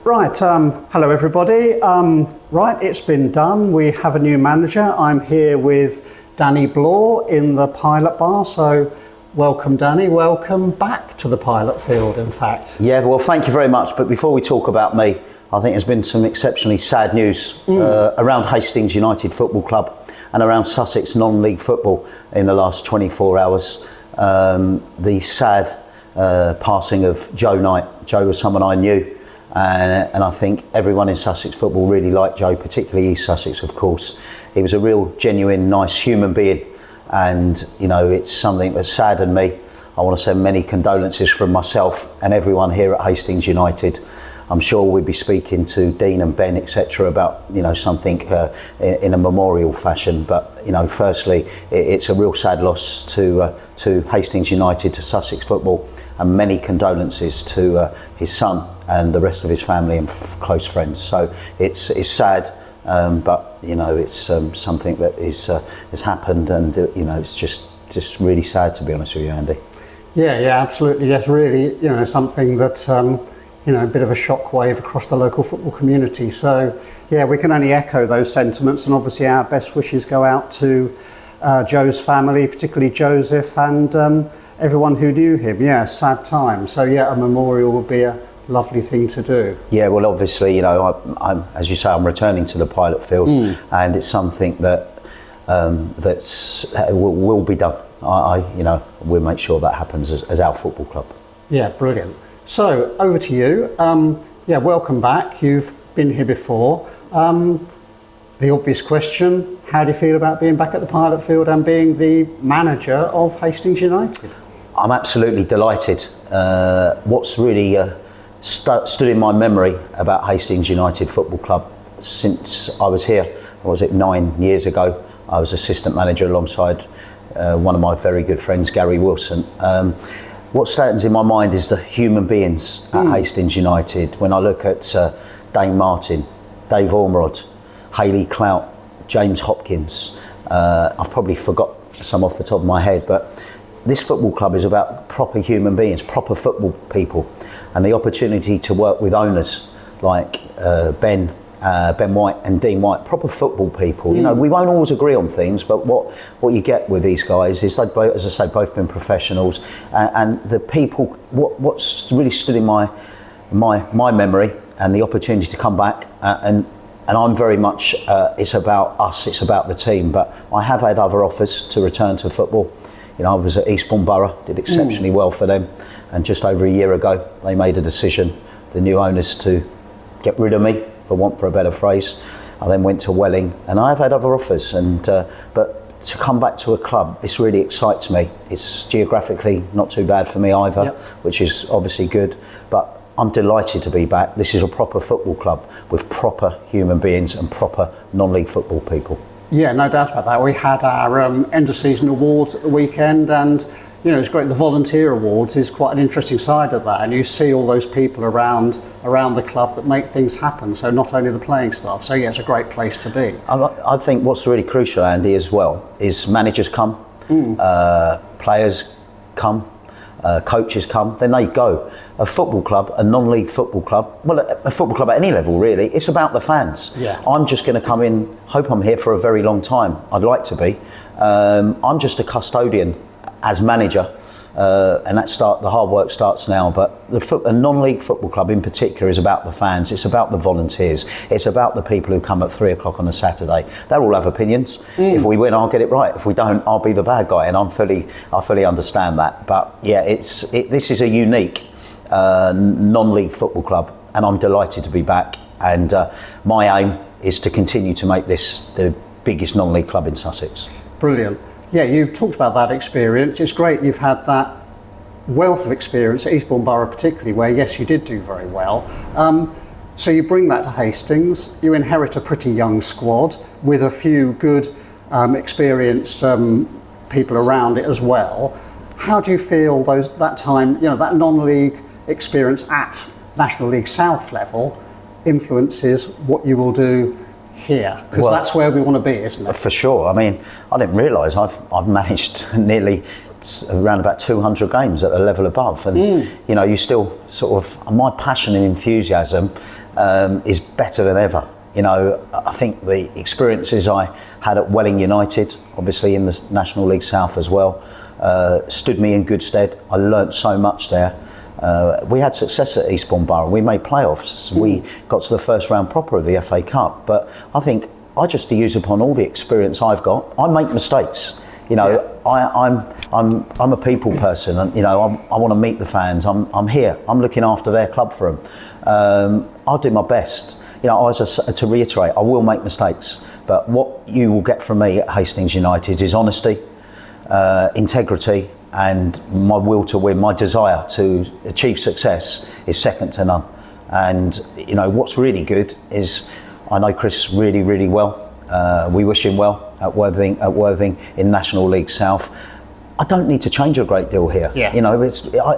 Right, hello everybody. Right, it's been done. We have a new manager. I'm here with Danny Bloor in the Pilot Bar. So welcome, Danny. Welcome back to the Pilot Field, in fact. Yeah, well, thank you very much. But before we talk about me, I think there's been some exceptionally sad news around Hastings United Football Club and around Sussex non-league football in the last 24 hours. The sad passing of Joe Knight. Joe was someone I knew. And I think everyone in Sussex football really liked Joe, particularly East Sussex, of course. He was a real, genuine, nice human being. And, you know, it's something that saddened me. I want to send many condolences from myself and everyone here at Hastings United. I'm sure we'll be speaking to Dean and Ben, etc., about, you know, something in a memorial fashion. But, you know, firstly, it's a real sad loss to Hastings United, to Sussex football, and many condolences to his son and the rest of his family and close friends. So it's sad, but, you know, it's something that has happened, and you know, it's just really sad, to be honest with you, Andy. Yeah, absolutely. Yes, really, you know, something that you know, a bit of a shockwave across the local football community. So yeah, we can only echo those sentiments, and obviously our best wishes go out to Joe's family, particularly Joseph, and everyone who knew him. Yeah, sad time. So yeah, a memorial would be a lovely thing to do. Yeah, well, obviously, you know, I'm as you say, I'm returning to the Pilot Field, and it's something that will be done. You know, we'll make sure that happens as our football club. Yeah, brilliant. So over to you. Yeah, welcome back. You've been here before. The obvious question: how do you feel about being back at the Pilot Field and being the manager of Hastings United? I'm absolutely delighted. What's really stood in my memory about Hastings United Football Club since I was here, what was it, 9 years ago? I was assistant manager alongside one of my very good friends, Gary Wilson. What stands in my mind is the human beings at Hastings United. When I look at Dane Martin, Dave Ormerod, Hayley Clout, James Hopkins, I've probably forgot some off the top of my head, but this football club is about proper human beings, proper football people, and the opportunity to work with owners like Ben White and Dean White, proper football people. You know, we won't always agree on things, but what you get with these guys is they've both, as I say, both been professionals, and the people. What's really stood in my memory, and the opportunity to come back and I'm very much. It's about us. It's about the team. But I have had other offers to return to football. You know, I was at Eastbourne Borough, did exceptionally well for them, and just over a year ago they made a decision, the new owners, to get rid of me, for want for a better phrase. I then went to Welling, and I've had other offers, and but to come back to a club, this really excites me. It's geographically not too bad for me either, which is obviously good, but I'm delighted to be back. This is a proper football club with proper human beings and proper non-league football people. Yeah, no doubt about that. We had our end of season awards at the weekend, and you know, it's great. The volunteer awards is quite an interesting side of that, and you see all those people around the club that make things happen. So not only the playing staff. So yeah, it's a great place to be. I think what's really crucial, Andy, as well, is managers come, players come, coaches come, then they go. A football club, a non-league football club, well, a football club at any level really, it's about the fans. Yeah. I'm just going to come in, hope I'm here for a very long time. I'd like to be. I'm just a custodian as manager, and the hard work starts now. But a non-league football club in particular is about the fans. It's about the volunteers. It's about the people who come at 3 o'clock on a Saturday. They'll all have opinions. If we win, I'll get it right. If we don't, I'll be the bad guy, and I fully understand that. But yeah, this is a unique non-league football club, and I'm delighted to be back. And my aim is to continue to make this the biggest non-league club in Sussex. Brilliant. Yeah, you've talked about that experience. It's great you've had that wealth of experience at Eastbourne Borough particularly, where yes, you did do very well. So you bring that to Hastings, you inherit a pretty young squad with a few good experienced people around it as well. How do you feel that time, you know, that non-league experience at National League South level influences what you will do here? Because that's where we want to be, isn't it? For sure. I mean, I didn't realise I've managed nearly around about 200 games at a level above, and you know, you still sort of, my passion and enthusiasm is better than ever. You know, I think the experiences I had at Welling United, obviously in the National League South as well, stood me in good stead. I learnt so much there. We had success at Eastbourne Borough. We made playoffs. We got to the first round proper of the FA Cup. But I think I just use upon all the experience I've got. I make mistakes. You know, I'm a people person, and you know, I want to meet the fans. I'm here. I'm looking after their club for them. I'll do my best. You know, to reiterate, I will make mistakes, but what you will get from me at Hastings United is honesty, integrity, and my will to win. My desire to achieve success is second to none. And you know, what's really good is I know Chris really, really well. We wish him well at Worthing in National League South. I don't need to change a great deal here. Yeah. You know,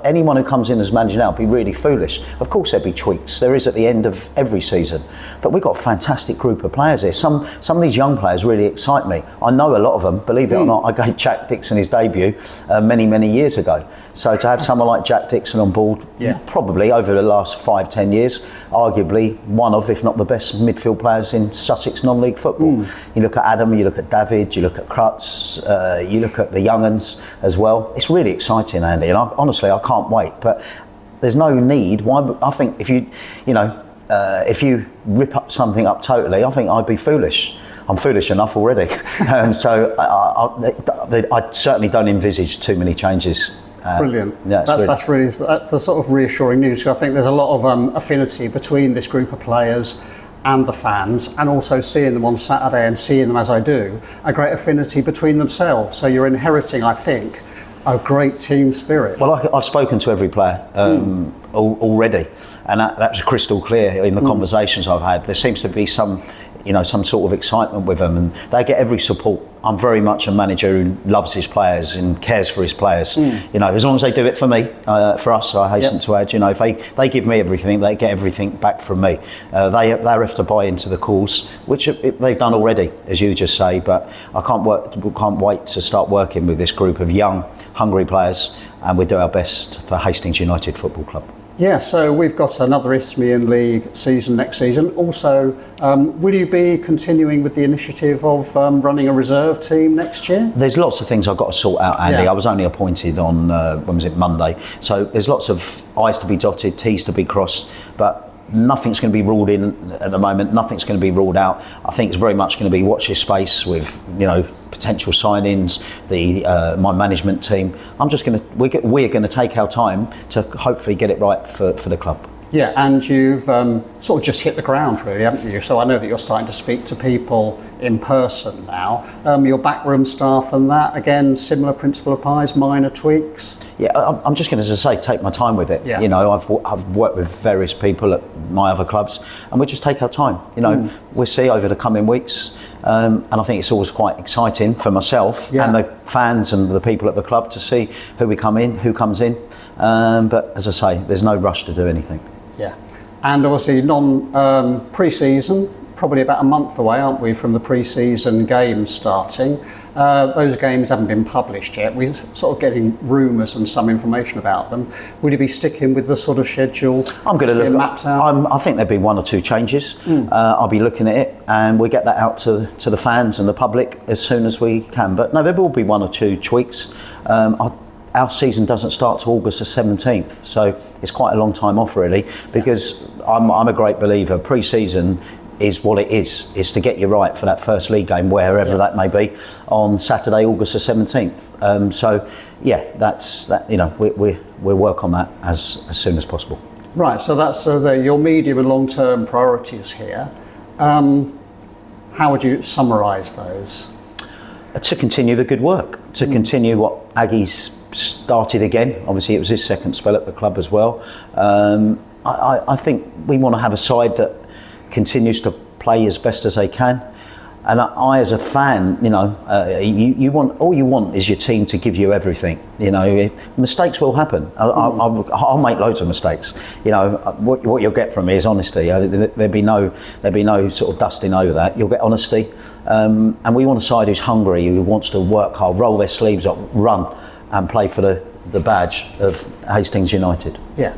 anyone who comes in as manager now would be really foolish. Of course there'll be tweaks. There is at the end of every season. But we've got a fantastic group of players here. Some of these young players really excite me. I know a lot of them, believe it or not. I gave Jack Dixon his debut many years ago. So to have someone like Jack Dixon on board, probably over the last 5-10 years, arguably one of, if not the best midfield players in Sussex non-league football. You look at Adam, you look at David, you look at Crutz, you look at the young uns as well. It's really exciting, Andy, and honestly I can't wait. But there's no need. Why? I think if if you rip up something up totally, I think I'd be foolish. I'm foolish enough already. So I certainly don't envisage too many changes. Brilliant. Yeah, that's really the sort of reassuring news. I think there's a lot of affinity between this group of players and the fans, and also seeing them on Saturday and seeing them as I do, a great affinity between themselves. So you're inheriting, I think, a great team spirit. Well, I've spoken to every player already, and that was crystal clear in the conversations I've had. There seems to be some sort of excitement with them, and they get every support. I'm very much a manager who loves his players and cares for his players. You know, as long as they do it for me, for us, I hasten to add, you know, if they give me everything, they get everything back from me. They have to buy into the cause, which they've done already, as you just say, but I can't wait to start working with this group of young, hungry players, and we do our best for Hastings United Football Club. Yeah, so we've got another Isthmian League season next season. Also, will you be continuing with the initiative of running a reserve team next year? There's lots of things I've got to sort out, Andy. Yeah. I was only appointed on, Monday? So there's lots of I's to be dotted, T's to be crossed, but nothing's going to be ruled in at the moment. Nothing's going to be ruled out. I think it's very much going to be watch this space with, you know, potential sign-ins, my management team. We're going to take our time to hopefully get it right for the club. Yeah, and you've sort of just hit the ground really, haven't you? So I know that you're starting to speak to people in person now. Your backroom staff and that, again, similar principle applies, minor tweaks? Yeah, I'm just going to say, take my time with it. Yeah. You know, I've worked with various people at my other clubs, and we just take our time. You know, we'll see over the coming weeks. And I think it's always quite exciting for myself and the fans and the people at the club to see who comes in. But as I say, there's no rush to do anything. Yeah, and obviously pre-season, probably about a month away, aren't we, from the pre-season games starting. Those games haven't been published yet. We're sort of getting rumours and some information about them. Will you be sticking with the sort of schedule? I'm going to look mapped out? I think there'll be one or two changes. I'll be looking at it, and we'll get that out to the fans and the public as soon as we can. But no, there will be one or two tweaks. Our season doesn't start till August the 17th, so it's quite a long time off really, because I'm a great believer. Pre-season is what it is. It's to get you right for that first league game, wherever that may be, on Saturday, August the 17th. So yeah, that's that. You know, we'll work on that as soon as possible. Right. So that's your medium and long-term priorities here. How would you summarise those? To continue the good work, to continue what Aggie's started again. Obviously, it was his second spell at the club as well. I think we want to have a side that continues to play as best as they can. And I, as a fan, you know, all you want is your team to give you everything. You know, mistakes will happen. I'll make loads of mistakes. You know, what you'll get from me is honesty. There'll be no sort of dusting over that. You'll get honesty, and we want a side who's hungry, who wants to work hard, roll their sleeves up, run, and play for the badge of Hastings United. Yeah,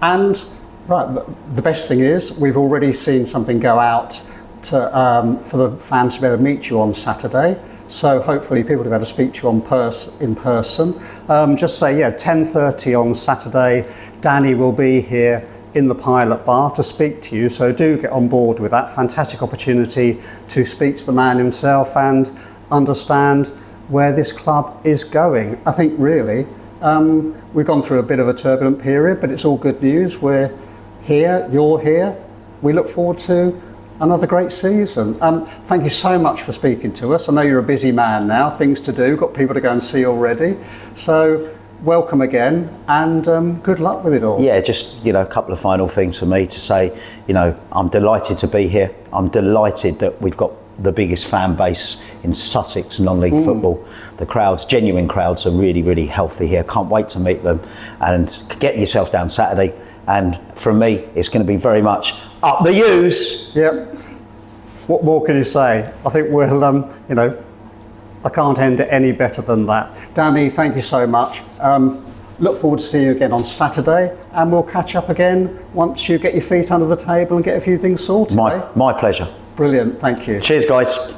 and Right, the best thing is we've already seen something go out to, for the fans to be able to meet you on Saturday. So hopefully people will be able to speak to you in person. Just say, yeah, 10:30 on Saturday, Danny will be here in the Pilot Bar to speak to you. So do get on board with that. Fantastic opportunity to speak to the man himself and understand where this club is going. I think really, we've gone through a bit of a turbulent period, but it's all good news. We're here, you're here. We look forward to another great season. Thank you so much for speaking to us. I know you're a busy man now, things to do, got people to go and see already. So welcome again, and good luck with it all. Yeah, just, a couple of final things for me to say. I'm delighted to be here. I'm delighted that we've got the biggest fan base in Sussex non-league football. The crowds, genuine crowds, are really, really healthy here. Can't wait to meet them, and get yourself down Saturday. And from me, it's going to be very much up the U's. Yep. What more can you say? I think we'll, I can't end it any better than that. Danny, thank you so much. Look forward to seeing you again on Saturday, and we'll catch up again once you get your feet under the table and get a few things sorted. My pleasure. Brilliant, thank you. Cheers, guys.